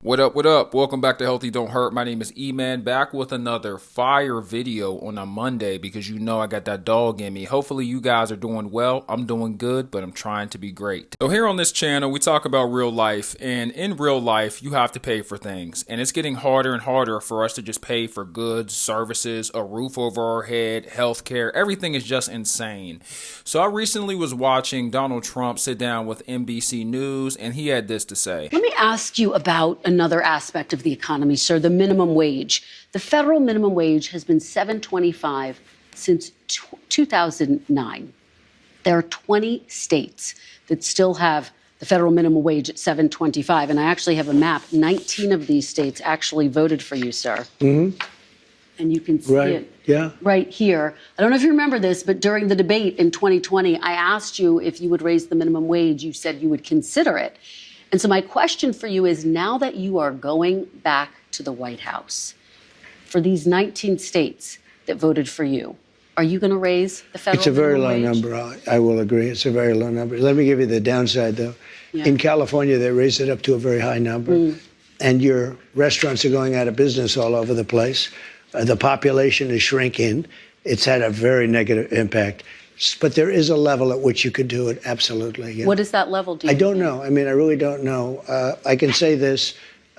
What up, what up? Welcome back to Healthy Don't Hurt. My name is E-Man, back with another fire video on a Monday because you know I got that dog in me. Hopefully you guys are doing well. I'm doing good, but I'm trying to be great. So here on this channel, we talk about real life, and in real life, you have to pay for things. And it's getting harder and harder for us to just pay for goods, services, a roof over our head, healthcare. Everything is just insane. So I recently was watching Donald Trump sit down with NBC News, and he had this to say. Let me ask you about another aspect of the economy, sir, the minimum wage. The federal minimum wage has been $7.25 since 2009. There are 20 states that still have the federal minimum wage at $7.25. And I actually have a map. 19 of these states actually voted for you, sir. Mm-hmm. And you can see it right here. I don't know if you remember this, but during the debate in 2020, I asked you if you would raise the minimum wage. You said you would consider it. And so my question for you is, now that you are going back to the White House, for these 19 states that voted for you, are you going to raise the federal minimum wage? It's a very low number. I will agree. It's a very low number. Let me give you the downside, though. Yeah. In California, they raised it up to a very high number. And your restaurants are going out of business all over the place. The population is shrinking. It's had a very negative impact. But there is a level at which you could do it, absolutely. Yeah. What is that level, do you I don't know. I mean, I really don't know. I can say this.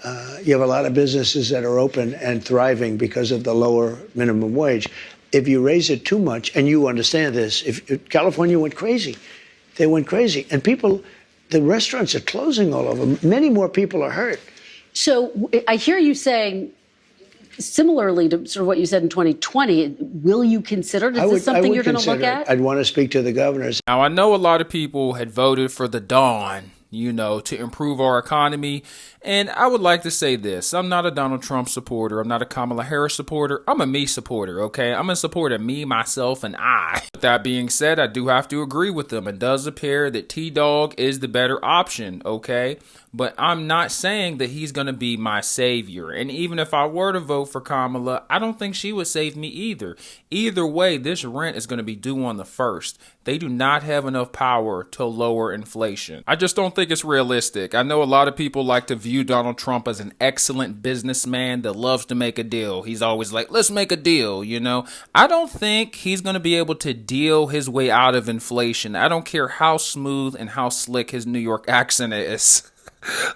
You have a lot of businesses that are open and thriving because of the lower minimum wage. If you raise it too much, and you understand this, if California went crazy, they went crazy. And the restaurants are closing all over. Many more people are hurt. So I hear you saying, similarly to sort of what you said in 2020, will you consider it? Is this something you're going to look at? I'd want to speak to the governors. Now, I know a lot of people had voted for the Dawn, to improve our economy. And I would like to say this. I'm not a Donald Trump supporter. I'm not a Kamala Harris supporter. I'm a me supporter, okay? I'm in support of me, myself, and I. With that being said, I do have to agree with them. It does appear that T-Dog is the better option, okay? But I'm not saying that he's going to be my savior. And even if I were to vote for Kamala, I don't think she would save me either. Either way, this rent is going to be due on the 1st. They do not have enough power to lower inflation. I just don't think it's realistic. I know a lot of people like to view Donald Trump as an excellent businessman that loves to make a deal. He's always like, let's make a deal, I don't think he's going to be able to deal his way out of inflation. I don't care how smooth and how slick his New York accent is.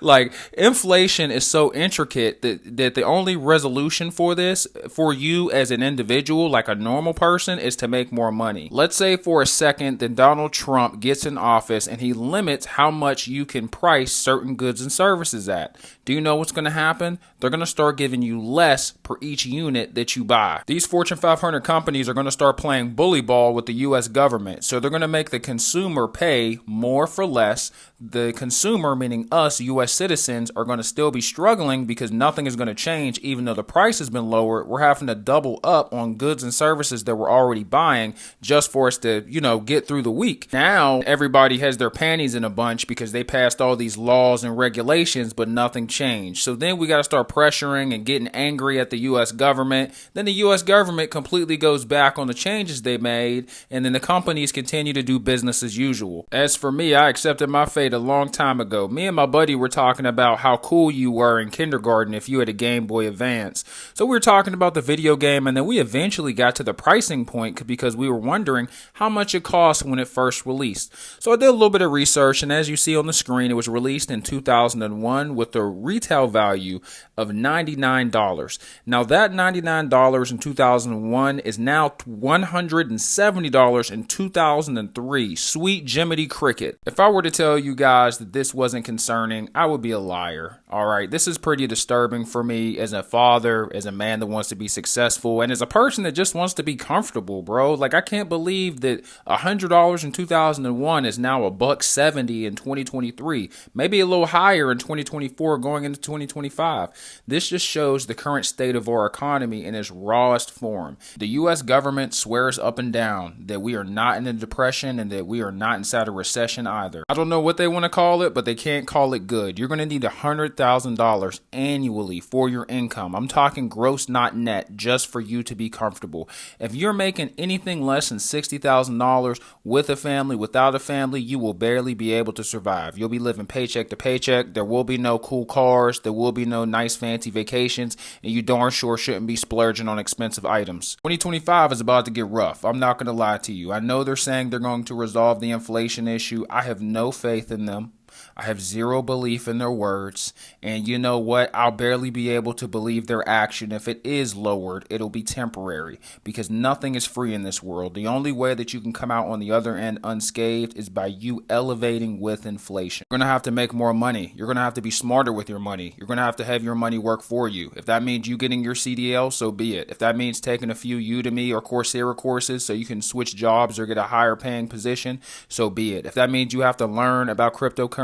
Like, inflation is so intricate that the only resolution for this, for you as an individual, like a normal person, is to make more money. Let's say for a second that Donald Trump gets in office and he limits how much you can price certain goods and services at. Do you know what's going to happen? They're going to start giving you less per each unit that you buy. These Fortune 500 companies are going to start playing bully ball with the U.S. government. So they're going to make the consumer pay more for less. The consumer, meaning us, U.S. citizens, are going to still be struggling because nothing is going to change. Even though the price has been lowered, we're having to double up on goods and services that we're already buying just for us to, get through the week. Now, everybody has their panties in a bunch because they passed all these laws and regulations, but nothing changed. So then we got to start pressuring and getting angry at the U.S. government. Then the U.S. government completely goes back on the changes they made, and then the companies continue to do business as usual. As for me, I accepted my fate a long time ago. Me and my buddy were talking about how cool you were in kindergarten if you had a Game Boy Advance. So we were talking about the video game, and then we eventually got to the pricing point because we were wondering how much it cost when it first released. So I did a little bit of research, and as you see on the screen, it was released in 2001 with a retail value of $99. Now that $99 in 2001 is now $170 in 2003. Sweet Jiminy Cricket. If I were to tell you guys that this wasn't concerning, I would be a liar. All right, this is pretty disturbing for me as a father, as a man that wants to be successful, and as a person that just wants to be comfortable, bro. Like, I can't believe that $100 in 2001 is now $170 in 2023, maybe a little higher in 2024 going into 2025. This just shows the current state of our economy in its rawest form. The U.S. government swears up and down that we are not in a depression and that we are not inside a recession either. I don't know what they want to call it, but they can't call it it good. You're going to need $100,000 annually for your income. I'm talking gross, not net, just for you to be comfortable. If you're making anything less than $60,000 with a family, without a family, you will barely be able to survive. You'll be living paycheck to paycheck. There will be no cool cars. There will be no nice fancy vacations, and you darn sure shouldn't be splurging on expensive items. 2025 is about to get rough. I'm not going to lie to you. I know they're saying they're going to resolve the inflation issue. I have no faith in them. I have zero belief in their words. And you know what? I'll barely be able to believe their action. If it is lowered, it'll be temporary, because nothing is free in this world. The only way that you can come out on the other end unscathed is by you elevating with inflation. You're going to have to make more money. You're going to have to be smarter with your money. You're going to have your money work for you. If that means you getting your CDL, so be it. If that means taking a few Udemy or Coursera courses so you can switch jobs or get a higher paying position, so be it. If that means you have to learn about cryptocurrency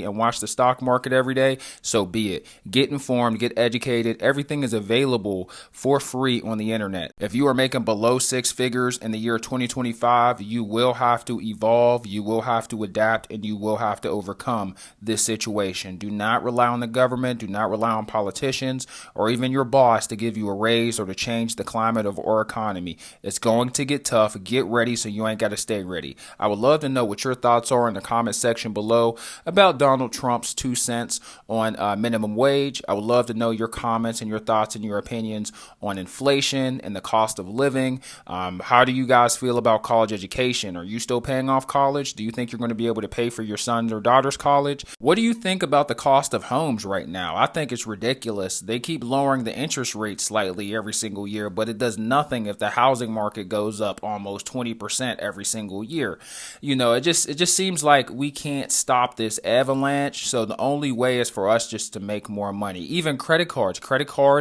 and watch the stock market every day, so be it. Get informed, get educated. Everything is available for free on the internet. If you are making below six figures in the year 2025, you will have to evolve, you will have to adapt, and you will have to overcome this situation. Do not rely on the government, do not rely on politicians or even your boss to give you a raise or to change the climate of our economy. It's going to get tough. Get ready so you ain't got to stay ready. I would love to know what your thoughts are in the comment section below about Donald Trump's 2 cents on minimum wage. I would love to know your comments and your thoughts and your opinions on inflation and the cost of living. How do you guys feel about college education? Are you still paying off college? Do you think you're going to be able to pay for your son or daughter's college? What do you think about the cost of homes right now? I think it's ridiculous. They keep lowering the interest rate slightly every single year, but it does nothing if the housing market goes up almost 20% every single year. You know, it just seems like we can't stop this avalanche. So the only way is for us just to make more money. Even credit cards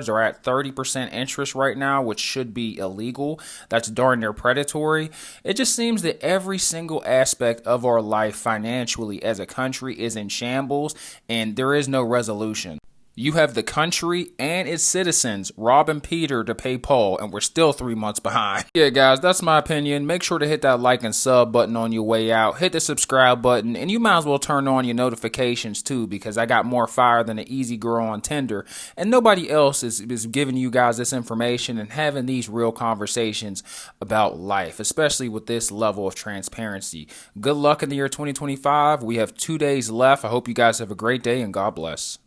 are at 30% interest right now, which should be illegal. That's darn near predatory. It just seems that every single aspect of our life financially as a country is in shambles, and there is no resolution. You have the country and its citizens robbing Peter to pay Paul, and we're still 3 months behind. Yeah, guys, that's my opinion. Make sure to hit that like and sub button on your way out. Hit the subscribe button, and you might as well turn on your notifications too, because I got more fire than an easy girl on Tinder, and nobody else is giving you guys this information and having these real conversations about life, especially with this level of transparency. Good luck in the year 2025. We have 2 days left. I hope you guys have a great day, and God bless.